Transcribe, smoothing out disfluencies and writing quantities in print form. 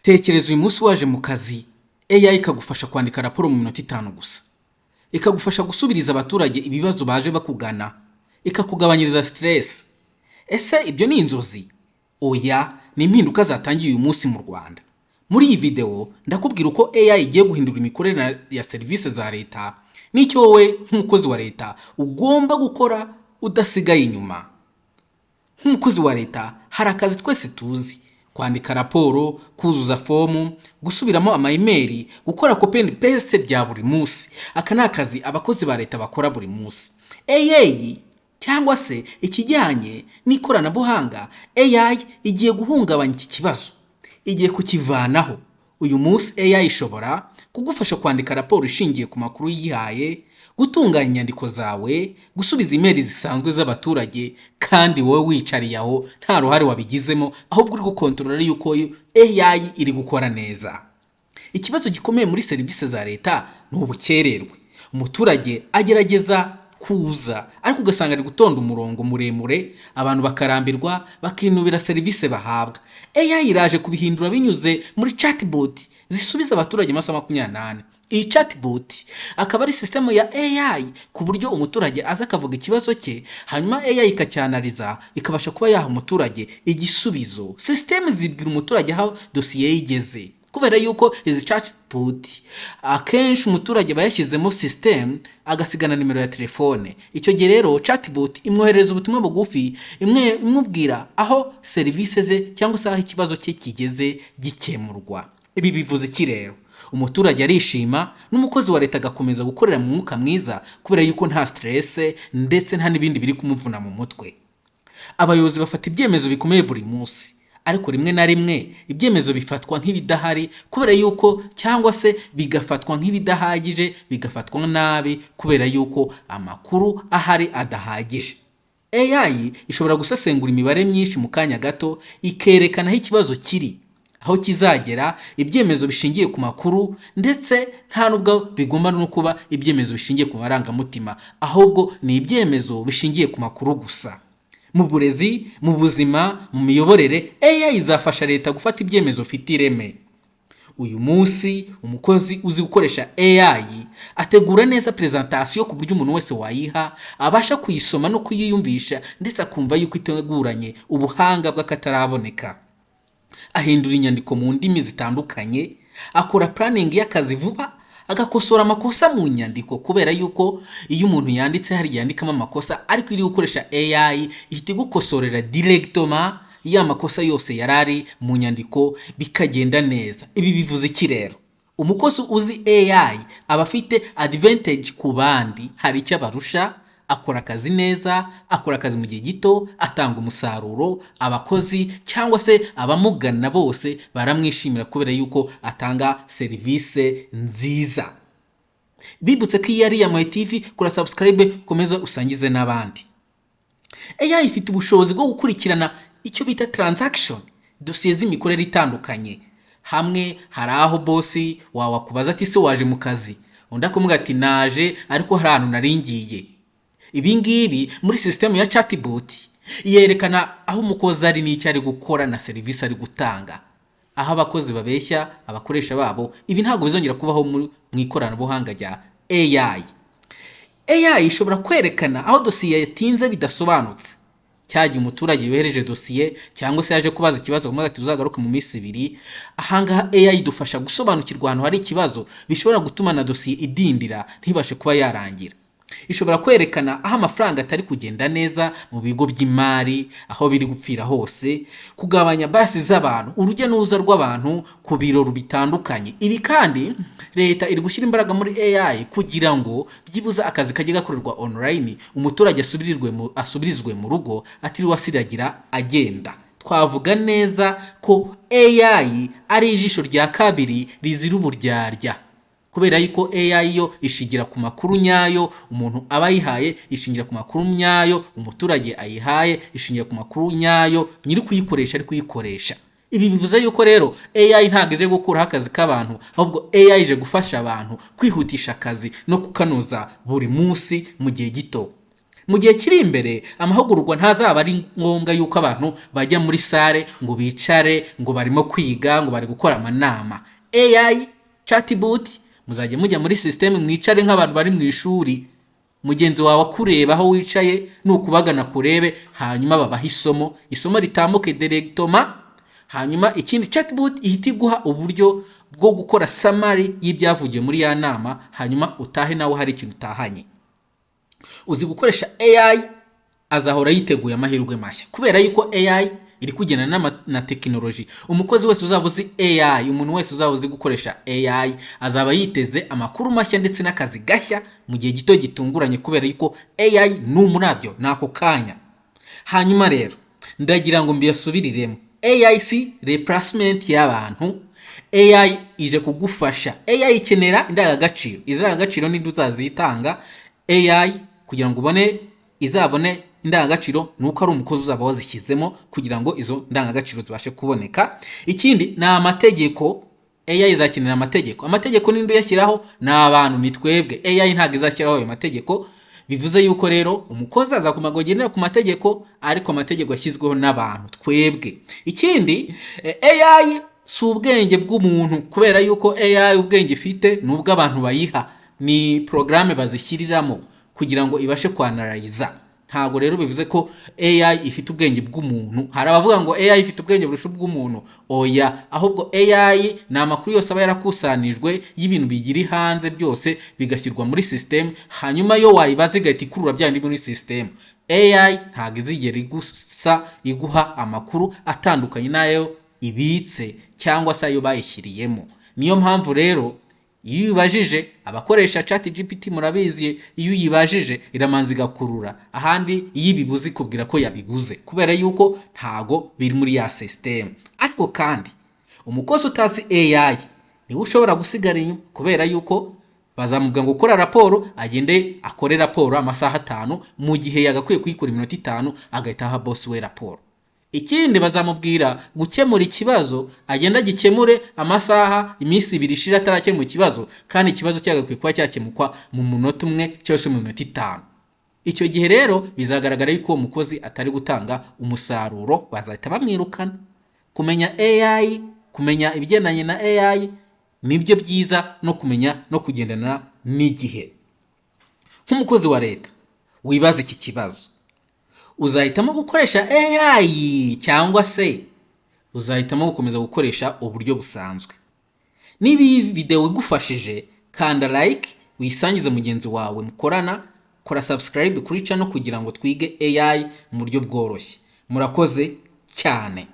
Tekereza uyu munsi waje mu kazi, AI ikagufasha kwandika raporo mu minota 5 gusa. Ikagufasha gusubiriza abaturage ibibazo baje bakugana. Ikakugabanyiriza stress. Ese ibyo ni inzozi? Oya, ni impinduka zatangiye uyu munsi mu Rwanda. Muri iyi video ndakubwira uko AI igiye guhindura imikorere ya serivisi za leta n'icyo wowe nk'umukozi wa leta ugomba gukora udasigaye inyuma. Nk'umukozi wa leta hari akazi twese tuzi: kwandika raporo, kuzuza fomu, gusubiramo ama-email, gukora copy and paste bya buri munsi. Aka ni akazi abakozi ba leta bakora buri munsi. AI cyangwa se ikijyanye n'ikoranabuhanga, AI igiye guhungabanya iki kibazo, igiye kukivanaho. Uyu munsi AI ishobora kugufasha kwandika raporo ishingiye ku makuru yihaye, gutunganya inyandiko zawe, gusubiza email zisanzwe z'abaturage, kandi wowe wicariye aho nta ruhare wabigizemo, ahubwo uri gukontorora yuko AI iri gukora neza. Ikibazo gikomeye muri serivisi za leta ni ubukererwe. Umuturage agerageza kuza ariko ugasanga ari gutonda umurongo muremure, abantu bakarambirwa, bakinubira serivisi bahabwa. AI iraje kubihindura binyuze muri chatbot zisubiza abaturage amasaha 28. Iyi chatbot akaba ari system ya AI ku buryo umuturage aza akavuga ikibazo cye, hanyuma AI ikacyanaliza ikabasha kuba yaha umuturage igisubizo. System zibwira umuturage aho dosiye yigeze, kubera yuko izi chatbot akenshi umuturage bayashyizemo system agasigana nimero ya telefone. Icyo gihe rero chatbot imwohereza ubutumwa bugufi imubwira aho services ze cyangwa se aho ikibazo cye kigeze gikemurwa. Ibi bivuze iki rero? Umuturage arishima n'umukozi wa leta agakomeza gukorera mu mwuka mwiza, kubera yuko nta stress ndetse nta n'ibindi biri kumuvuna mu mutwe. Abayobozi bafata ibyemezo bikomeye buri munsi, ariko rimwe na rimwe ibyemezo bifatwa nk'ibidahari, kubera yuko cyangwa se bigafatwa nk'ibidahagije, bigafatwa nabi kubera yuko amakuru ahari adahagije. AI ishobora gusesengura imibare myinshi mu kanya gato, ikerekana aho ikibazo kiri, aho kizagera, ibyemezo bishingiye ku makuru, ndetse nta nubwo bigomba no kuba ibyemezo bishingiye ku marangamutima, ahubwo ni ibyemezo bishingiye ku makuru gusa. Mu burezi, mu buzima, mu miyoborere, AI izafasha leta gufata ibyemezo bifite ireme. Uyu munsi umukozi uzi gukoresha AI ategura neza presentation ku buryo umuntu wese wayiha abasha kuyisoma no kuyiyumvisha, ndetse akumva yuko iteguranye ubuhanga bw'akataraboneka. Ahindura inyandiko mu ndimi zitandukanye, akora planning y'akazi vuba, agakosora amakosa mu nyandiko, kubera yuko iyo umuntu yanditse hari yandikamo amakosa, ariko iri gukoresha AI ihita gukosorera directement ya makosa yose yarari mu nyandiko bikagenda neza. Ibi bivuze iki rero? Umukozi uzi AI aba afite advantage ku bandi, hari icyo abarusha, akora akazi neza, akora akazi mu gihe gito, atanga umusaruro, abakozi cyangwa se abamugana bose baramwishimira kubera yuko atanga serivisi nziza. Bibutse ko iyi ari ya TV, kora subscribe, komeza usangize n'abandi. AI ifite ubushobozi bwo gukurikirana icyo bita transaction, dosiye z'imikorere itandukanye. Hamwe hari aho bosi wawe akubaza ati se waje mu kazi, undi akamubwira ati naje ariko hari ahantu naringiye. Ibi ngibi muri system ya chatbot yerekana aho umukozi ari n'icyo ari gukora na service ari gutanga. Aho abakozi babeshya abakoresha babo, ibi ntabwo bizongera kubaho mu ikoranabuhanga rya AI. AI ishobora kwerekana aho dosiye yatinze bidasobanutse. Cyagiye umuturage yohereje dosiye cyangwa se yaje kubaza ikibazo kumwe ati uzagaruka mu minsi 2. Ahanga AI idufasha gusobanukirwa ahantu hari ikibazo bishobora gutuma na dosiye idindira ntibashe kuba yarangira. Ishobora kwerekana aho amafaranga atari kugenda neza mu bigo by'imari, aho biri gupfira hose, kugabanya basi z'abantu, urujya n'uruza rw'abantu ku biro bitandukanye. Ibi kandi leta iri gushyira imbaraga muri AI kugira ngo byibuza akazi kajye gakorerwa online, umuturage asubirizwe mu rugo atiriwe asiragira agenda. Twavuga neza ko AI ari ijisho rya kabiri rizira uburyarya, kubera yuko AI yo ishingira ku makuru nyayo umuntu aba yihaye, ishingira ku makuru nyayo umuturage ayihaye, ishingira ku makuru nyayo nyiri kuyikoresha ari kuyikoresha. Ibi bivuze yuko rero AI ntabwo ize gukuraho akazi k'abantu, ahubwo AI ije gufasha abantu kwihutisha akazi no kukanoza buri munsi mu gihe gito. mu gihe kiri imbere amahugurwa ntazaba ari ngombwa yuko abantu bajya muri sare ngo bicare ngo barimo kwiga ngo bari gukora amanama. AI chatbot muzajya mujya muri system mwicare nk'abantu bari mu ishuri, mugenzi wawe akureba aho wicaye nukubagana kurebe, hanyuma babaha isomo ritambuke directement, hanyuma ikindi chatbot ihita iguha uburyo bwo gukora summary y'ibyavugiye muri ya nama, hanyuma utahe nawe hari ikintu utahanye. Uzi gukoresha AI azahora yiteguye amahirwe mashya, kubera yuko AI iri kugenda na tekinoloji. Umukozi wese uzaba uzi AI, umuntu wese uzaba uzi gukoresha AI azaba yiteze amakuru mashya ndetse n'akazi gashya mu gihe gito gitunguranye, kubera yuko AI ni umurabyo nako kanya. Hanyuma rero ndagira ngo mbiyasubiriremo, AI si replacement y'abantu, AI ije kugufasha. AI ikenera indangagaciro, indangagaciro ni uzazitanga. AI kugira ngo ubone izabone indangagaciro nuko ari umukozi uzaba wazishyizemo kugira ngo izo ndangagaciro zibashe kuboneka. Ikindi na amategeko, AI izakenera amategeko. Amategeko ninde yashyiraho? Na abantu, ni twebwe. AI ntago izashyiraho ayo mategeko. Bivuze yuko rero umukozi azakomeza kugendera ku mategeko, ariko amategeko yashyizweho n'abantu, twebwe. Ikindi AI si ubwenge bw'umuntu, kubera yuko AI ubwenge ifite nubwo abantu bayiha, ni programme bazishyiriramo kugira ngo ibashe kwanaliza. Ntago rero bivuze ko AI ifite ubwenge bw'umuntu. Hari abavuga ngo AI ifite ubwenge burusha bw'umuntu. Oya, ahubwo AI ni amakuru yose aba yarakusanijwe y'ibintu bigiri hanze byose bigashyirwa muri system, hanyuma yo wayibaza igahita ikurura byandi muri system. AI ntago izigera iguha amakuru atandukanye nayo ibitse cyangwa se ayo bayishyiriyemo. Niyo mpamvu rero iyo uyibajije abakoresha ChatGPT murabizi, iyo uyibajije iramanza igakurura, ahandi iyo ibibuze ikubwira ko yabibuze, kubera yuko ntago biri muri ya system. Ariko kandi umukozi utazi AI niwe ushobora gusigara inyuma, kubera yuko bazamubwira ngo ukora raporo, agende akore raporo amasaha 5 mu gihe yagakwiye kuyikora iminota 5 agahita aha boss we raporo. Ikindi bazamubwira gukemura ikibazo, agenda gikemure amasaha iminsi 2 ishira atarakemura ikibazo, kandi ikibazo cyagakwiye kuba cyakemukwa mu munota 1 cyangwa se mu minota 5. Icyo gihe rero bizagaragara yuko umukozi atari gutanga umusaruro, bazahita bamwirukana. Kumenya AI, kumenya ibigendanye na AI nibyo byiza, no kumenya no kugendana n'igihe. Nk'umukozi wa leta wibaza iki kibazo, uzahitamo gukoresha AI cyangwa se uzahitamo gukomeza gukoresha uburyo busanzwe? Niba iyi video igufashije, kanda like, wisangize mugenzi wawe mukorana, kora subscribe kuri channel kugira ngo twige AI mu buryo bworoshye. Murakoze cyane.